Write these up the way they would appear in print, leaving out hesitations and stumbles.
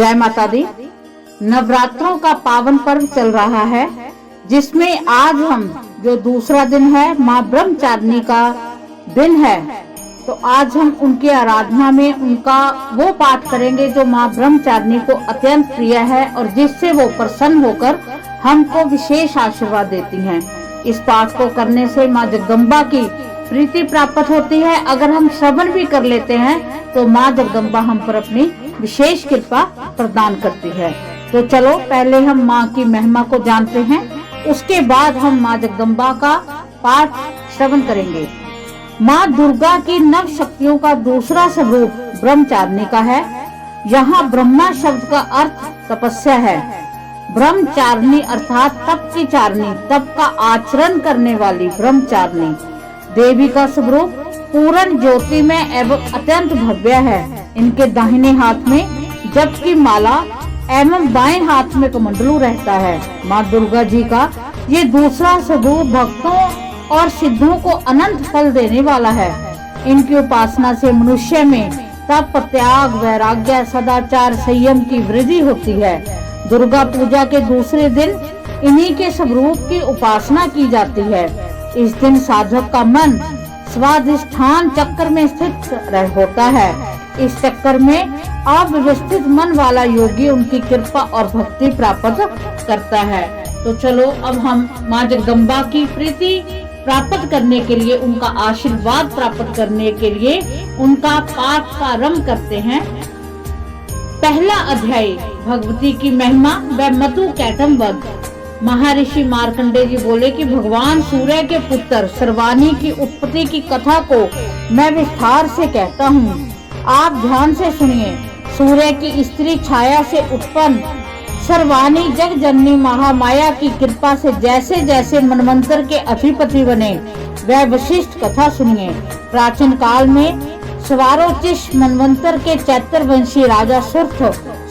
जय माता दी। नवरात्रों का पावन पर्व चल रहा है, जिसमें आज हम जो दूसरा दिन है माँ ब्रह्मचारिणी का दिन है, तो आज हम उनकी आराधना में उनका वो पाठ करेंगे जो माँ ब्रह्मचारिणी को अत्यंत प्रिय है और जिससे वो प्रसन्न होकर हमको विशेष आशीर्वाद देती हैं। इस पाठ को करने से माँ जगदम्बा की प्रीति प्राप्त होती है। अगर हम श्रवण भी कर लेते हैं तो माँ जगदम्बा हम पर अपनी विशेष कृपा प्रदान करती है। तो चलो पहले हम माँ की महिमा को जानते हैं, उसके बाद हम माँ जगदम्बा का पाठ श्रवण करेंगे। माँ दुर्गा की नव शक्तियों का दूसरा स्वरूप ब्रह्मचारिणी का है। यहाँ ब्रह्मा शब्द का अर्थ तपस्या है। ब्रह्मचारिणी अर्थात तप की चारिणी, तप का आचरण करने वाली ब्रह्मचारिणी देवी का स्वरूप पूर्ण ज्योति में एवं अत्यंत भव्य है। इनके दाहिने हाथ में जप की माला एवं बाएं हाथ में कमंडलू रहता है। माँ दुर्गा जी का ये दूसरा स्वरूप भक्तों और सिद्धों को अनंत फल देने वाला है। इनकी उपासना से मनुष्य में तप, त्याग, वैराग्य, सदाचार, संयम की वृद्धि होती है। दुर्गा पूजा के दूसरे दिन इन्हीं के स्वरूप की उपासना की जाती है। इस दिन साधक का मन स्वाधिष्ठान चक्र में स्थित होता है। इस चक्र में अव्यवस्थित मन वाला योगी उनकी कृपा और भक्ति प्राप्त करता है। तो चलो अब हम माँ जगदम्बा की प्रीति प्राप्त करने के लिए, उनका आशीर्वाद प्राप्त करने के लिए उनका पाठ प्रारंभ करते हैं। पहला अध्याय भगवती की महिमा व मधु कैटम वध। महर्षि मार्कंडेय जी बोले कि भगवान सूर्य के पुत्र सर्वाणी की उत्पत्ति की कथा को मैं विस्तार से कहता हूँ, आप ध्यान से सुनिए। सूर्य की स्त्री छाया से उत्पन्न सर्वाणी जग जननी महामाया की कृपा से जैसे जैसे मनवंतर के अधिपति बने, वह विशिष्ट कथा सुनिए। प्राचीन काल में स्वारोचिष मनवंतर के चैत्रवंशी राजा सुर्थ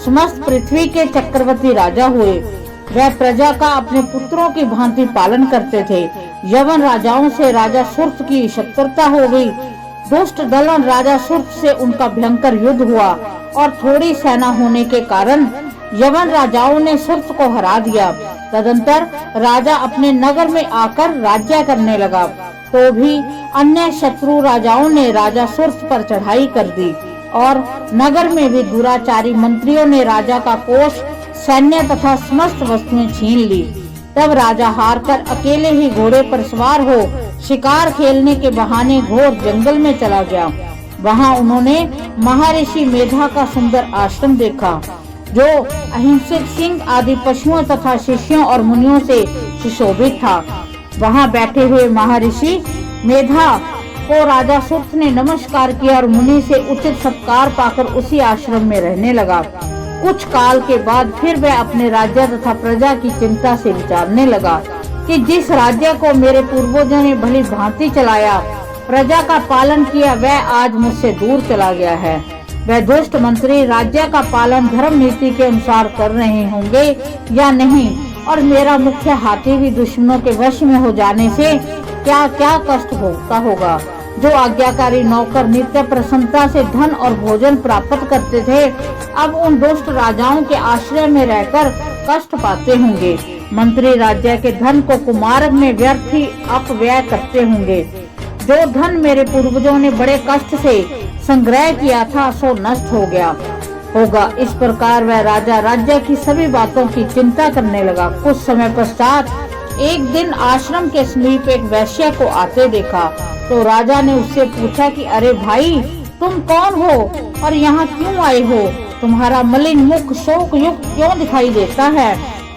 समस्त पृथ्वी के चक्रवर्ती राजा हुए। वह प्रजा का अपने पुत्रों की भांति पालन करते थे। यवन राजाओं से राजा सुर्थ की शत्रुता हो गई। दुष्ट दलन राजा सुर्थ से उनका भयंकर युद्ध हुआ और थोड़ी सेना होने के कारण यवन राजाओं ने सुर्थ को हरा दिया। तदंतर राजा अपने नगर में आकर राज्य करने लगा, तो भी अन्य शत्रु राजाओं ने राजा सुर्थ पर चढ़ाई कर दी और नगर में भी दुराचारी मंत्रियों ने राजा का कोष, सैन्य तथा समस्त वस्तुएं छीन ली। तब राजा हारकर अकेले ही घोड़े पर सवार हो शिकार खेलने के बहाने घोर जंगल में चला गया। वहां उन्होंने महर्षि मेधा का सुंदर आश्रम देखा, जो अहिंसक सिंह आदि पशुओं तथा शिष्यों और मुनियों से सुशोभित था। वहां बैठे हुए महर्षि मेधा को राजा सुर्थ ने नमस्कार किया और मुनि से उचित सत्कार पाकर उसी आश्रम में रहने लगा। कुछ काल के बाद फिर वह अपने राज्य तथा प्रजा की चिंता से विचारने लगा कि जिस राज्य को मेरे पूर्वजों ने भली भांति चलाया, प्रजा का पालन किया, वह आज मुझसे दूर चला गया है। वह दुष्ट मंत्री राज्य का पालन धर्म नीति के अनुसार कर रहे होंगे या नहीं, और मेरा मुख्य हाथी भी दुश्मनों के वश में हो जाने से क्या क्या कष्ट भोगता होगा। जो आज्ञाकारी नौकर नित्य प्रसन्नता से धन और भोजन प्राप्त करते थे, अब उन दुष्ट राजाओं के आश्रय में रहकर कष्ट पाते होंगे। मंत्री राज्य के धन को कुमार्ग में व्यर्थ ही अपव्यय करते होंगे। जो धन मेरे पूर्वजों ने बड़े कष्ट से संग्रह किया था, सो नष्ट हो गया होगा। इस प्रकार वह राजा राज्य की सभी बातों की चिंता करने लगा। कुछ समय पश्चात एक दिन आश्रम के समीप एक वैश्य को आते देखा, तो राजा ने उससे पूछा कि अरे भाई, तुम कौन हो और यहाँ क्यों आए हो? तुम्हारा मलिन मुख शोक युक्त क्यों दिखाई देता है?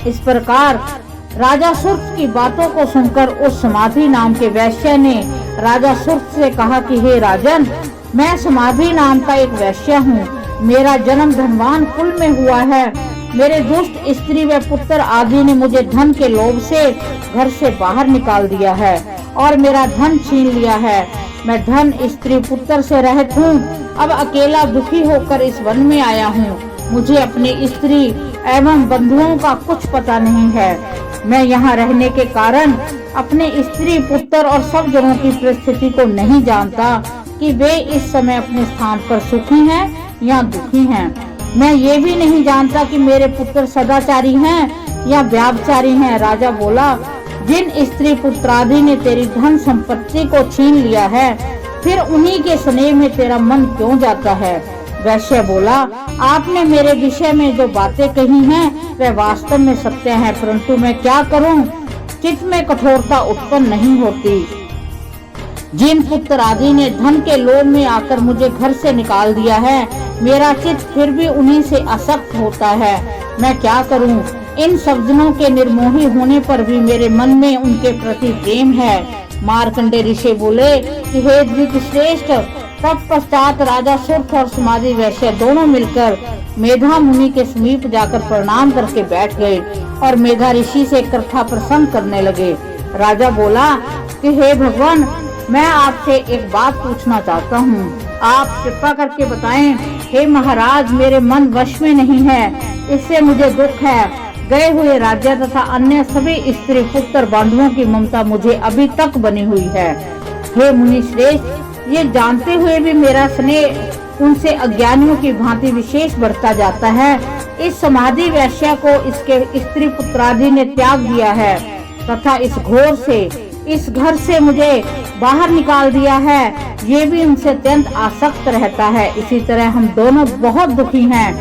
इस प्रकार राजा सुर्थ की बातों को सुनकर उस समाधि नाम के वैश्य ने राजा सुर्थ से कहा कि हे राजन, मैं समाधि नाम का एक वैश्य हूँ। मेरा जन्म धनवान कुल में हुआ है। मेरे दुष्ट स्त्री व पुत्र आदि ने मुझे धन के लोभ से घर से बाहर निकाल दिया है और मेरा धन छीन लिया है। मैं धन, स्त्री, पुत्र से रहित हूँ। अब अकेला दुखी होकर इस वन में आया हूँ। मुझे अपनी स्त्री एवं बंधुओं का कुछ पता नहीं है। मैं यहाँ रहने के कारण अपने स्त्री, पुत्र और सब जनों की परिस्थिति को नहीं जानता कि वे इस समय अपने स्थान पर सुखी हैं या दुखी हैं। मैं ये भी नहीं जानता कि मेरे पुत्र सदाचारी हैं या व्यभिचारी हैं। राजा बोला, जिन स्त्री पुत्रादि ने तेरी धन संपत्ति को छीन लिया है, फिर उन्हीं के स्नेह में तेरा मन क्यों जाता है। वैश्य बोला, आपने मेरे विषय में जो बातें कही हैं वह वास्तव में सत्य है, परंतु मैं क्या करूं, चित्त में कठोरता उत्पन्न नहीं होती। जिन पुत्र आदि ने धन के लोभ में आकर मुझे घर से निकाल दिया है, मेरा चित्त फिर भी उन्हीं से आसक्त होता है। मैं क्या करूं? इन सब जनों के निर्मोही होने पर भी मेरे मन में उनके प्रति प्रेम है। मार्कंडे ऋषि बोले कि हे द्विजश्रेष्ठ, तत्पश्चात राजा सुर्थ और समाधि वैश्य दोनों मिलकर मेधा मुनि के समीप जाकर प्रणाम करके बैठ गए और मेधा ऋषि से कथा प्रसंग करने लगे। राजा बोला कि हे भगवान, मैं आपसे एक बात पूछना चाहता हूँ, आप कृपा करके बताएं। हे महाराज, मेरे मन वश में नहीं है, इससे मुझे दुख है। गए हुए राज्य तथा अन्य सभी स्त्री पुत्र बांधवों की ममता मुझे अभी तक बनी हुई है। हे मुनि श्रेष्ठ, ये जानते हुए भी मेरा स्नेह उनसे अज्ञानियों की भांति विशेष बढ़ता जाता है। इस समाधि वैश्य को इसके स्त्री पुत्रादि ने त्याग दिया है तथा इस घोर से, इस घर से मुझे बाहर निकाल दिया है। ये भी उनसे अत्यंत आसक्त रहता है। इसी तरह हम दोनों बहुत दुखी हैं।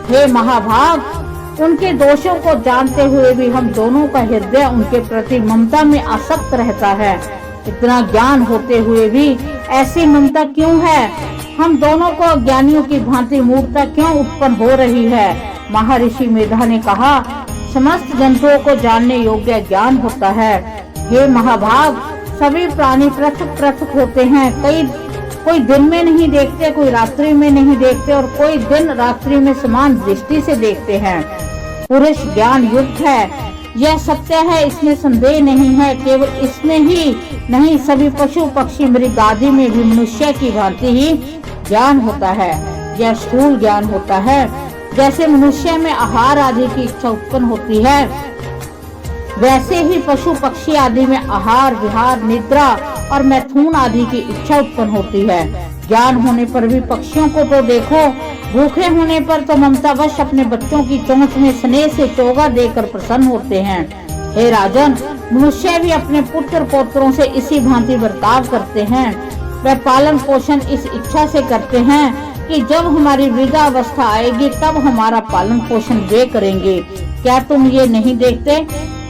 हे महाभाग, उनके दोषों को जानते हुए भी हम दोनों का हृदय उनके प्रति ममता में आसक्त रहता है। इतना ज्ञान होते हुए भी ऐसी ममता क्यों है? हम दोनों को अज्ञानियों की भांति मूर्खता क्यों उत्पन्न हो रही है? महर्षि मेधा ने कहा, समस्त जंतुओं को जानने योग्य ज्ञान होता है। हे महाभाग, सभी प्राणी पृथक पृथक होते हैं। कोई दिन में नहीं देखते, कोई रात्रि में नहीं देखते और कोई दिन रात्रि में समान दृष्टि से देखते हैं। पुरुष ज्ञान युक्त है, यह सत्य है, इसमें संदेह नहीं है। केवल इसमें ही नहीं, सभी पशु पक्षी मृग आदि में भी मनुष्य की भांति ही ज्ञान होता है। यह स्थूल ज्ञान होता है। जैसे मनुष्य में आहार आदि की इच्छा उत्पन्न होती है, वैसे ही पशु पक्षी आदि में आहार, विहार, निद्रा और मैथुन आदि की इच्छा उत्पन्न होती है। ज्ञान होने पर भी पक्षियों को तो देखो, भूखे होने पर तो ममतावश अपने बच्चों की चोंच में स्नेह से चोगा देकर प्रसन्न होते हैं। हे राजन, मनुष्य भी अपने पुत्र पौत्रों से इसी भांति बर्ताव करते हैं। वह पालन पोषण इस इच्छा से करते हैं कि जब हमारी वृद्धावस्था आएगी तब हमारा पालन पोषण वे करेंगे। क्या तुम ये नहीं देखते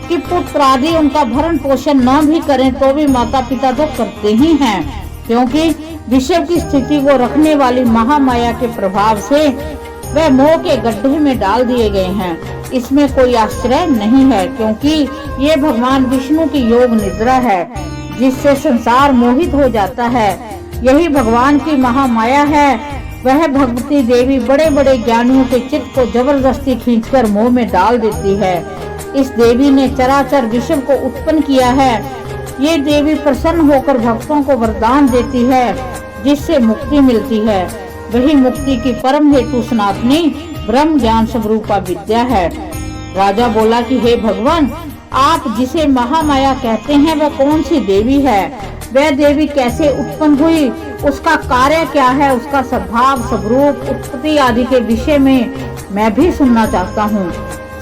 कि पुत्र आदि उनका भरण पोषण न भी करें तो भी माता पिता तो करते ही हैं, क्योंकि विषय की स्थिति को रखने वाली महामाया के प्रभाव से वह मोह के गड्ढे में डाल दिए गए हैं। इसमें कोई आश्चर्य नहीं है, क्योंकि ये भगवान विष्णु की योग निद्रा है, जिससे संसार मोहित हो जाता है। यही भगवान की महामाया है। वह भगवती देवी बड़े बड़े ज्ञानियों के चित्त को जबरदस्ती खींचकर मोह में डाल देती है। इस देवी ने चराचर विश्व को उत्पन्न किया है। ये देवी प्रसन्न होकर भक्तों को वरदान देती है, जिससे मुक्ति मिलती है। वही मुक्ति की परम हेतु सनातनी ब्रह्म ज्ञान स्वरूपा विद्या है। राजा बोला कि हे भगवान, आप जिसे महामाया कहते हैं वह कौन सी देवी है? वह देवी कैसे उत्पन्न हुई? उसका कार्य क्या है? उसका स्वभाव, स्वरूप, उत्पत्ति आदि के विषय में मैं भी सुनना चाहता हूँ।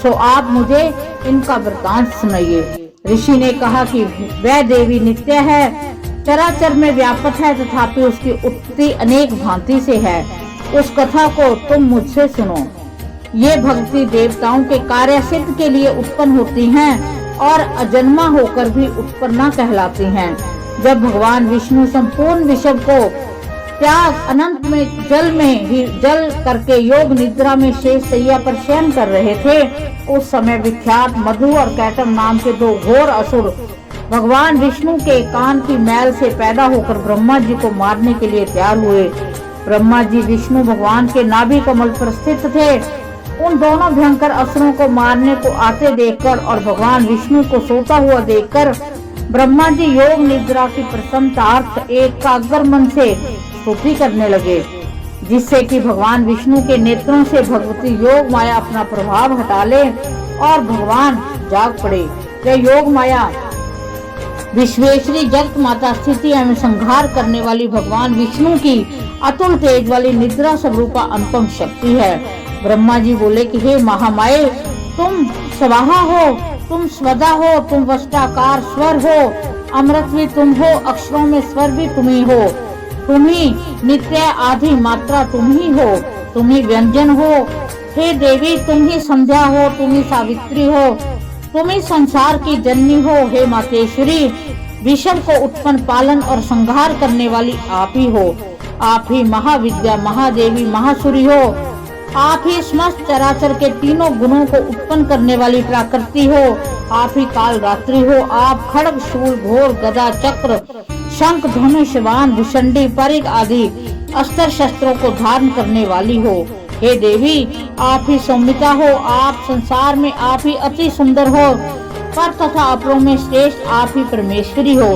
सो आप मुझे इनका वृतांत सुनाइए। ऋषि ने कहा कि वह देवी नित्य है, चराचर में व्यापक है, तथापि उसकी उत्पत्ति अनेक भांति से है। उस कथा को तुम मुझसे सुनो। ये भक्ति देवताओं के कार्य सिद्ध के लिए उत्पन्न होती हैं और अजन्मा होकर भी उत्पन्न कहलाती हैं। जब भगवान विष्णु संपूर्ण विश्व को त्याग अनंत में ही जल करके योग निद्रा में शेष सैया पर शयन कर रहे थे, उस समय विख्यात मधु और कैटम नाम के दो घोर असुर भगवान विष्णु के कान की मैल से पैदा होकर ब्रह्मा जी को मारने के लिए तैयार हुए। ब्रह्मा जी विष्णु भगवान के नाभि कमल पर स्थित थे। उन दोनों भयंकर असुरों को मारने को आते देखकर और भगवान विष्णु को सोता हुआ देखकर ब्रह्मा जी योग निद्रा की प्रसन्नतार्थ एकाग्र मन से स्तुति करने लगे, जिससे कि भगवान विष्णु के नेत्रों से भगवती योग माया अपना प्रभाव हटा ले और भगवान जाग पड़े। यह योग माया विश्वेश्वरी जगत माता स्थिति एवं संहार करने वाली भगवान विष्णु की अतुल तेज वाली निद्रा स्वरूपा अनुपम शक्ति है। ब्रह्मा जी बोले कि हे महामाये, तुम स्वाहा हो, तुम स्वदा हो, तुम वष्टाकार स्वर हो, अमृत भी तुम हो, अक्षरों में स्वर भी तुम ही हो, तुम ही नित्य आदि मात्रा तुम ही हो, तुम ही व्यंजन हो। हे देवी, तुम ही संध्या हो, तुम ही सावित्री हो, तुम ही संसार की जननी हो। हे मातेश्वरी, विश्व को उत्पन्न, पालन और संहार करने वाली आप ही हो। आप ही महाविद्या, महादेवी, महासुरी हो। आप ही समस्त चराचर के तीनों गुणों को उत्पन्न करने वाली प्रकृति हो। आप ही काल रात्रि हो। आप खड्ग, शूल, घोर, गदा, चक्र, शंख, धनुष, बाण, भुषंडी, परिघ आदि अस्त्र शस्त्रों को धारण करने वाली हो। हे देवी, आप ही सौम्यता हो। आप संसार में आप ही अति सुंदर हो, पर तथा अपरों में श्रेष्ठ आप ही परमेश्वरी हो।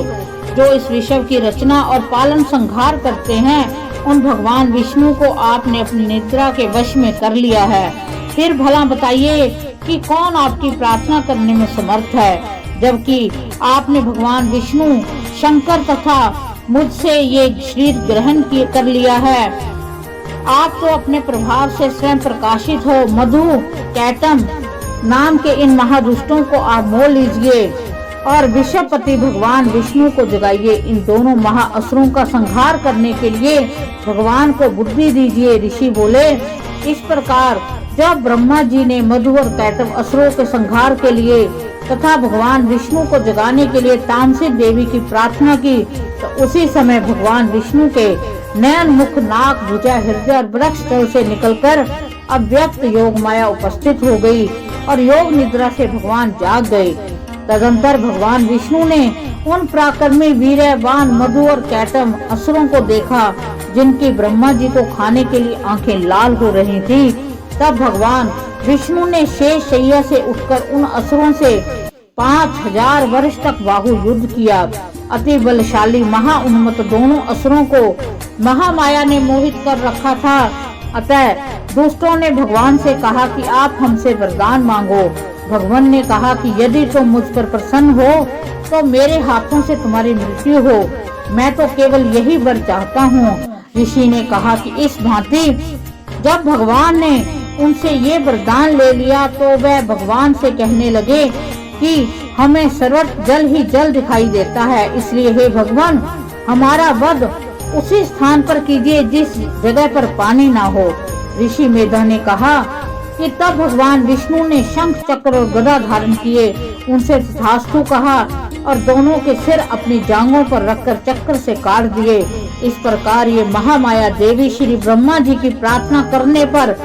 जो इस विश्व की रचना और पालन संहार करते हैं, उन भगवान विष्णु को आपने अपनी निद्रा के वश में कर लिया है। फिर भला बताइए कि कौन आपकी प्रार्थना करने में समर्थ है, जबकि आपने भगवान विष्णु, शंकर तथा मुझसे ये शरीर ग्रहण कर लिया है। आप तो अपने प्रभाव से स्वयं प्रकाशित हो। मधु, कैटम नाम के इन महादुष्टों को आप मोल लीजिए और विश्वपति भगवान विष्णु को जगाइए। इन दोनों महाअसुरों का संहार करने के लिए भगवान को बुद्धि दीजिए। ऋषि बोले, इस प्रकार जब ब्रह्मा जी ने मधु और कैटव असुरों के संहार के लिए तथा भगवान विष्णु को जगाने के लिए तामसिक देवी की प्रार्थना की, तो उसी समय भगवान विष्णु के नयन, मुख, नाक, भुजा, हृदय और वृक्ष तल से निकलकर अव्यक्त योग माया उपस्थित हो गई और योग निद्रा से भगवान जाग गए। तदंतर भगवान विष्णु ने उन पराक्रमी वीर्यवान मधु और कैटम असुरों को देखा, जिनकी ब्रह्मा जी को खाने के लिए आंखें लाल हो रही थी। तब भगवान विष्णु ने शेष शैया से उठकर उन असुरों से 5000 वर्ष तक बाहु युद्ध किया। अति बलशाली महाउन्मत्त दोनों असुरों को महामाया ने मोहित कर रखा था। अतः दुष्टों ने भगवान से कहा कि आप हमसे वरदान मांगो। भगवान ने कहा कि यदि तुम मुझ पर प्रसन्न हो तो मेरे हाथों से तुम्हारी मृत्यु हो। मैं तो केवल यही वर चाहता हूँ। ऋषि ने कहा कि इस भांति जब भगवान ने उनसे ये वरदान ले लिया, तो वह भगवान से कहने लगे कि हमें सर्वत्र जल ही जल दिखाई देता है, इसलिए हे भगवान, हमारा वध उसी स्थान पर कीजिए जिस जगह पर पानी ना हो। ऋषि मेधा ने कहा कि तब भगवान विष्णु ने शंख, चक्र और गदा धारण किए, उनसे तथास्तु कहा और दोनों के सिर अपनी जांघों पर रखकर चक्र से काट दिए। इस प्रकार ये महामाया देवी श्री ब्रह्मा जी की प्रार्थना करने पर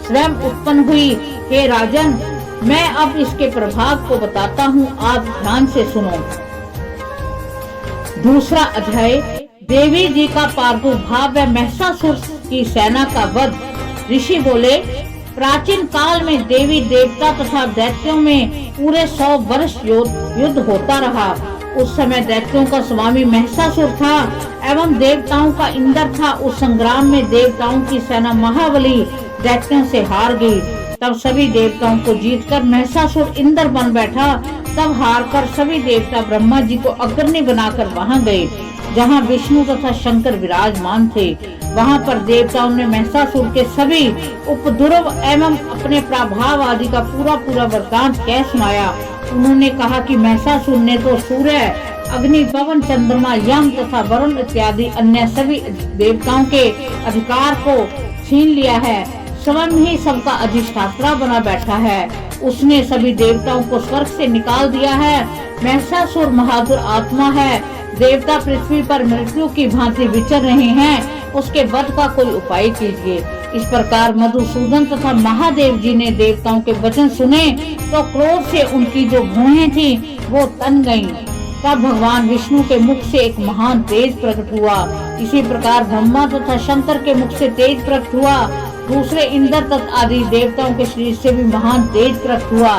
स्वयं उत्पन्न हुई। हे राजन, मैं अब इसके प्रभाव को बताता हूँ, आप ध्यान से सुनो। दूसरा अध्याय, देवी जी का प्रादुर्भाव व महिषासुर की सेना का वध। ऋषि बोले, प्राचीन काल में देवी देवता तथा दैत्यों में पूरे 100 वर्ष युद्ध होता रहा। उस समय दैत्यों का स्वामी महिषासुर था एवं देवताओं का इंद्र था। उस संग्राम में देवताओं की सेना महाबली दैत्यों से हार गई। तब सभी देवताओं को जीतकर महिषासुर इंद्र बन बैठा। तब हारकर सभी देवता ब्रह्मा जी को अग्रणी बनाकर वहां गए, जहां विष्णु तथा शंकर विराजमान थे। वहां पर देवताओं ने महिषासुर के सभी उपद्रव एवं अपने प्रभाव आदि का पूरा वृत्तांत कह सुनाया। उन्होंने कहा कि महिषासुर ने तो सूर्य, अग्नि, पवन, चंद्रमा, यम तथा वरुण इत्यादि अन्य सभी देवताओं के अधिकार को छीन लिया है। स्वयं ही सबका अधिष्ठाता बना बैठा है। उसने सभी देवताओं को स्वर्ग से निकाल दिया है। महिषासुर महादुर आत्मा है। देवता पृथ्वी पर मृत्यु की भांति विचर रहे हैं। उसके वध का कोई उपाय कीजिए। इस प्रकार मधुसूदन तथा महादेव जी ने देवताओं के वचन सुने तो क्रोध से उनकी जो भौहें थी वो तन गईं। तब भगवान विष्णु के मुख से एक महान तेज प्रकट हुआ। इसी प्रकार ब्रह्मा तथा शंकर के मुख से तेज प्रकट हुआ। दूसरे इंद्र तथा आदि देवताओं के शरीर से भी महान तेज प्रकट हुआ।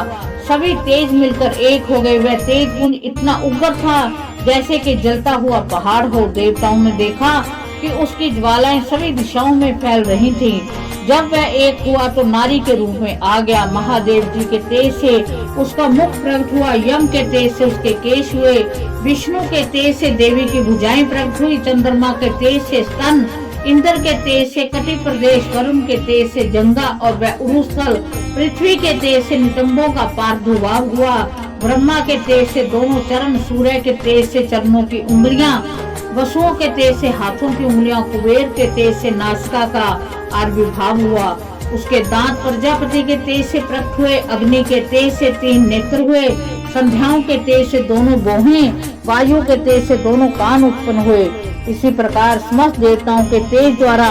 सभी तेज मिलकर एक हो गए। वह तेज पुंज इतना उग्र था जैसे कि जलता हुआ पहाड़ हो। देवताओं ने देखा कि उसकी ज्वालाएं सभी दिशाओं में फैल रही थीं। जब वह एक हुआ तो नारी के रूप में आ गया। महादेव जी के तेज से उसका मुख प्रकट हुआ। यम के तेज से उसके केश हुए। विष्णु के तेज से देवी की भुजाएं प्रकट हुई। चंद्रमा के तेज से स्तन इंद्र के तेज से कटि प्रदेश, वरुण के तेज से जंगा और उरुस्थल, पृथ्वी के तेज से नितंबों का प्रादुर्भाव हुआ, ब्रह्मा के तेज से दोनों चरण, सूर्य के तेज से चरणों की उंगलियां, वसुओं के तेज से हाथों की उंगलियां, कुबेर के तेज से नासिका का आविर्भाव हुआ, उसके दांत प्रजापति के तेज से प्रकट हुए, अग्नि के तेज से 3 नेत्र हुए, संध्याओं के तेज से दोनों भौहें, वायु के तेज से दोनों कान उत्पन्न हुए। इसी प्रकार समस्त देवताओं के तेज द्वारा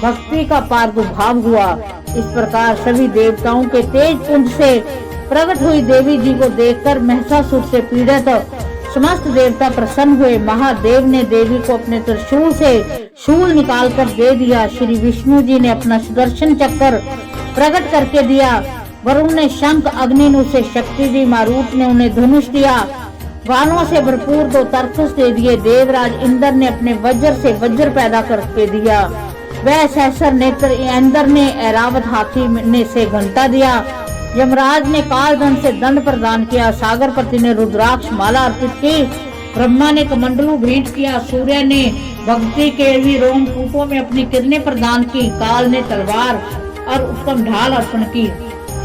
भक्ति का प्रादुर्भाव हुआ। इस प्रकार सभी देवताओं के तेज पुंज से प्रकट हुई देवी जी को देखकर महिषासुर से पीड़ित समस्त देवता प्रसन्न हुए। महादेव ने देवी को अपने त्रिशूल से शूल निकालकर दे दिया। श्री विष्णु जी ने अपना सुदर्शन चक्र प्रकट करके दिया। वरुण ने शंख, अग्नि ने उसे शक्ति दी, मारुत ने उन्हें धनुष दिया, बाणों से भरपूर 2 तरकस दे दिए। देवराज इंद्र ने अपने वज्र से वज्र पैदा करके दिया। वह सहस्र नेत्र इंद्र ने ऐरावत हाथी ने से घंटा दिया। यमराज ने कालदंड से दंड प्रदान किया। सागरपति ने रुद्राक्ष माला अर्पित की। ब्रह्मा ने कमंडलू भेंट किया। सूर्य ने भक्ति के भी रोमकूपों में अपनी किरणें प्रदान की। काल ने तलवार और उत्तम ढाल अर्पण की।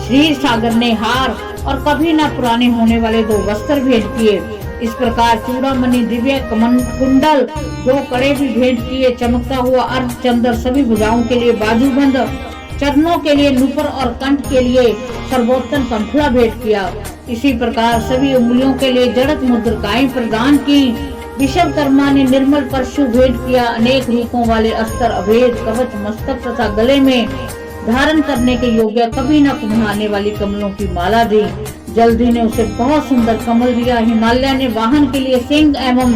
श्री सागर ने हार और कभी न पुराने होने वाले 2 वस्त्र भेंट किए। इस प्रकार चूड़ामणि, दिव्य कुंडल, 2 कड़े भी भेंट किए। चमकता हुआ अर्धचंद्र, सभी भुजाओं के लिए बाजूबंद, चरणों के लिए नुपुर और कंठ के लिए सर्वोत्तम कंठला भेंट किया। इसी प्रकार सभी उंगलियों के लिए जड़त मुद्रिकाएं प्रदान की। विश्वकर्मा ने निर्मल परशु भेंट किया। अनेक रूपों वाले अस्त्र, अभेद कवच, मस्तक तथा गले में धारण करने के योग्य कभी न कुम्हाने वाली कमलों की माला दी। जल्दी ने उसे बहुत सुंदर कमल दिया। हिमालय ने वाहन के लिए सिंह एवं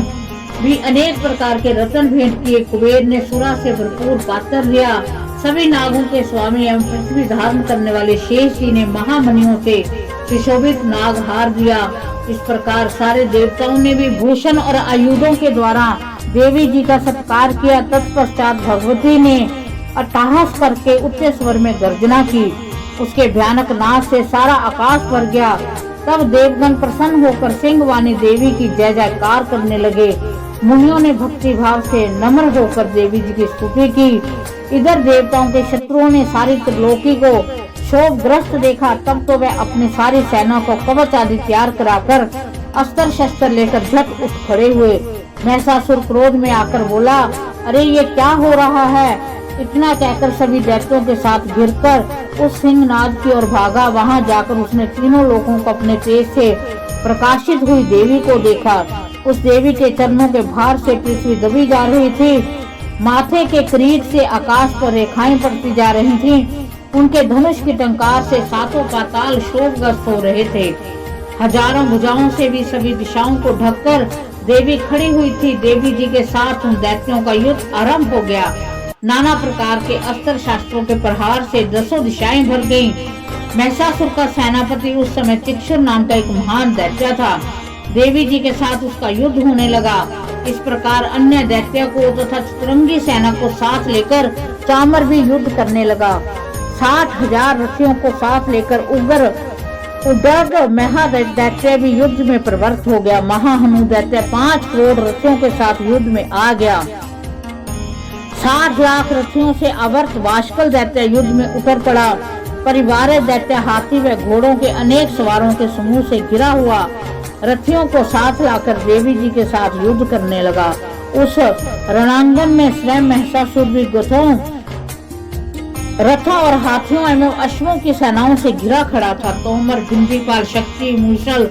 भी अनेक प्रकार के रत्न भेंट किए। कुबेर ने सुरा से भरपूर पात्र दिया। सभी नागों के स्वामी एवं पृथ्वी धारण करने वाले शेष जी ने महामणियों से सुशोभित नाग हार दिया। इस प्रकार सारे देवताओं ने भी भूषण और आयुधों के द्वारा देवी जी का सत्कार किया। तत्पश्चात भगवती ने अट्टहास करके उच्च स्वर में गर्जना की। उसके भयानक नाद से सारा आकाश भर गया। तब देवगण प्रसन्न होकर सिंहवाणी देवी की जय जयकार करने लगे। मुनियों ने भक्ति भाव से नम्र होकर देवी जी की स्तुति की। इधर देवताओं के शत्रुओं ने सारी त्रिलोकी को शोकग्रस्त देखा। तब तो वे अपनी सारी सेना को कवच आदि तैयार कराकर अस्त्र शस्त्र लेकर झट उठ खड़े हुए। महिषासुर क्रोध में आकर बोला, अरे ये क्या हो रहा है? इतना कहकर सभी दैत्यों के साथ घिरकर उस सिंहनाद की ओर भागा। वहां जाकर उसने तीनों लोगों को अपने तेज से प्रकाशित हुई देवी को देखा। उस देवी के चरणों के भार से पृथ्वी दबी जा रही थी। माथे के किरीट से आकाश पर रेखाएं पड़ती जा रही थीं। उनके धनुष की टंकार से 7 पाताल शोकग्रस्त हो रहे थे। हजारों भुजाओं से भी सभी दिशाओं को ढककर देवी खड़ी हुई थी। देवी जी के साथ उन दैत्यों का युद्ध आरंभ हो गया। नाना प्रकार के अस्त्र शास्त्रों के प्रहार से 10 दिशाएं भर गईं। महिषासुर का सेनापति उस समय चिक्षुर नाम का एक महान दैत्य था। देवी जी के साथ उसका युद्ध होने लगा। इस प्रकार अन्य दैत्य को तथा चतुरंगी सेना को साथ लेकर चामर भी युद्ध करने लगा। 60,000 रथियों को साथ लेकर उग्र महादैत्य भी युद्ध में प्रवृत्त हो गया। महाहनु दैत्य 5 करोड़ रथियों के साथ युद्ध में आ गया। 60 लाख रथियों से आवर्त बाष्कल दैत्य युद्ध में उतर पड़ा। परिवार दैत्य हाथी व घोड़ों के अनेक सवारों के समूह से घिरा हुआ रथियों को साथ लाकर देवी जी के साथ युद्ध करने लगा। उस रणांगन में स्वयं महिषासुर भी रथों और हाथियों एवं अश्वों की सेनाओं से घिरा खड़ा था। तोमर, भिंडीपाल, शक्ति, मूसल,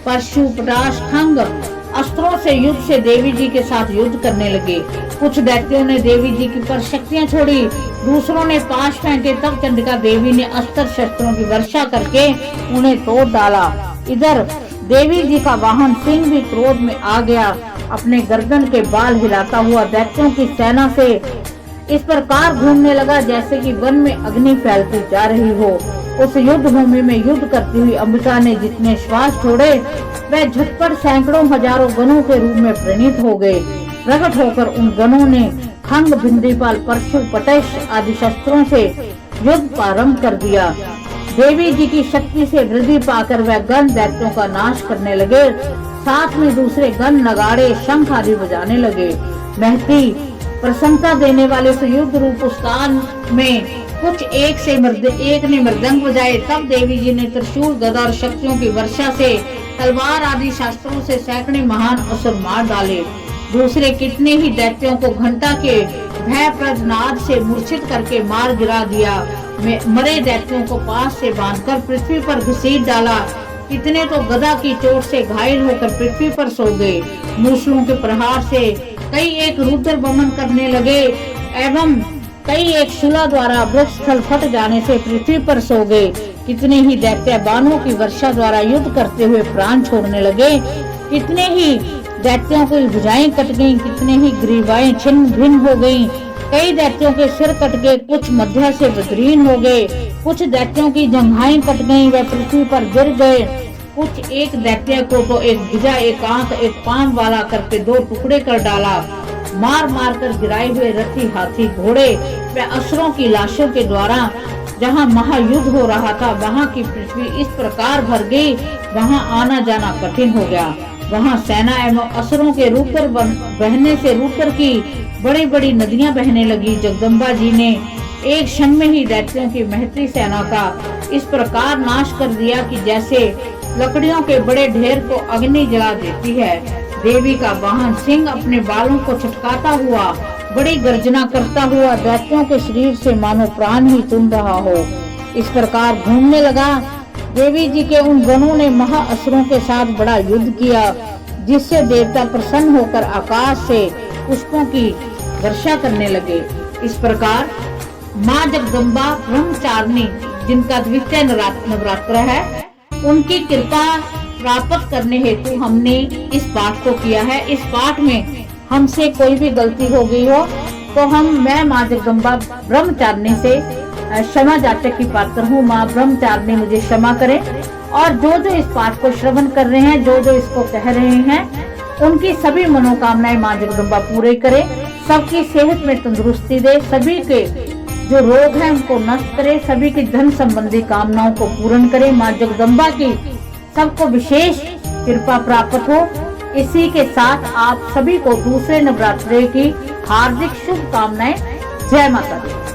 परशु, पटाश, खंग अस्त्रों से युद्ध से देवी जी के साथ युद्ध करने लगे। कुछ दैत्यों ने देवी जी की पर शक्तियां छोड़ी, दूसरों ने पाश फेंके। तब चंडिका देवी ने अस्त्र शस्त्रों की वर्षा करके उन्हें तोड़ डाला। इधर देवी जी का वाहन सिंह भी क्रोध में आ गया। अपने गर्दन के बाल हिलाता हुआ दैत्यों की सेना से इस प्रकार घूमने लगा जैसे कि वन में अग्नि फैलती जा रही हो। उस युद्ध भूमि में युद्ध करती हुई अंबिका ने जितने श्वास छोड़े वह झटपट सैकड़ों हजारों गणों के रूप में परिणित हो गए। प्रकट होकर उन गणों ने खंग, भिंडीपाल, परशु, पटश आदि शस्त्रों से युद्ध प्रारंभ कर दिया। देवी जी की शक्ति से वृद्धि पाकर वह गण दैत्यों का नाश करने लगे। साथ में दूसरे गण नगाड़े, शंख आदि बजाने लगे। महती प्रसन्नता देने वाले इस युद्ध रूप स्थान में कुछ एक ने मृदंग बजाए। तब देवी जी ने त्रिशूल, गदा और शक्तियों की वर्षा से, तलवार आदि शास्त्रों से सैकड़े महान असुर मार डाले। दूसरे कितने ही दैत्यों को घंटा के भयप्रद नाद से मूर्छित करके मार गिरा दिया। मरे दैत्यों को पास से बांधकर पृथ्वी पर घसीट डाला। कितने तो गदा की चोट से घायल होकर पृथ्वी पर सो गए। मूसलों के प्रहार से कई एक रुद्र बमन करने लगे एवं कई एक शूला द्वारा वृक्ष स्थल फट जाने से पृथ्वी पर सो गए। कितने ही दैत्य बाणों की वर्षा द्वारा युद्ध करते हुए प्राण छोड़ने लगे। कितने ही दैत्यों की भुजाएं कट गईं, कितने ही ग्रीवाएं छिन्न भिन्न हो गईं। कई दैत्यों के सिर कट गए, कुछ मध्य से बदरीन हो गए। कुछ दैत्यों की जंघाएं कट गईं, वे पृथ्वी पर गिर गए। कुछ एक दैत्य को तो एक भुजा, एक आंख, एक पांव वाला करके दो टुकड़े कर डाला। मार मार कर गिराए हुए रथी, हाथी, घोड़े व असुरों की लाशों के द्वारा जहाँ महायुद्ध हो रहा था, वहाँ की पृथ्वी इस प्रकार भर गई, वहाँ आना जाना कठिन हो गया। वहाँ सेना एवं असुरों के रूपर बहने से रूपर की बड़ी बड़ी नदियां बहने लगी। जगदम्बा जी ने एक क्षण में ही दैत्यों की महती सेना का इस प्रकार नाश कर दिया कि जैसे लकड़ियों के बड़े ढेर को अग्नि जला देती है। देवी का वाहन सिंह अपने बालों को छटकाता हुआ, बड़ी गर्जना करता हुआ दैत्यों के शरीर से मानो प्राण ही चुन रहा हो, इस प्रकार घूमने लगा। देवी जी के उन गणों ने महाअसुरों के साथ बड़ा युद्ध किया, जिससे देवता प्रसन्न होकर आकाश से पुष्पों की वर्षा करने लगे। इस प्रकार माँ जगदम्बा ब्रह्मचारिणी, जिनका द्वितीय नवरात्र है, उनकी कृपा प्राप्त करने हेतु हमने इस पाठ को किया है। इस पाठ में हमसे कोई भी गलती हो गई हो तो मैं माँ जगदम्बा ब्रह्मचारिणी से क्षमा जाचक की पात्र हूँ। माँ ब्रह्मचारिणी मुझे क्षमा करें। और जो जो इस पाठ को श्रवण कर रहे हैं, जो जो इसको कह रहे हैं, उनकी सभी मनोकामनाएं माँ जगदम्बा पूरे करे, सबकी सेहत में तंदुरुस्ती दे, सभी के जो रोग हैं उनको नष्ट करे, सभी की धन संबंधी कामनाओं को पूर्ण करे। माँ जगदम्बा की सबको विशेष कृपा प्राप्त हो। इसी के साथ आप सभी को दूसरे नवरात्रे की हार्दिक शुभकामनाएं। जय माता दी।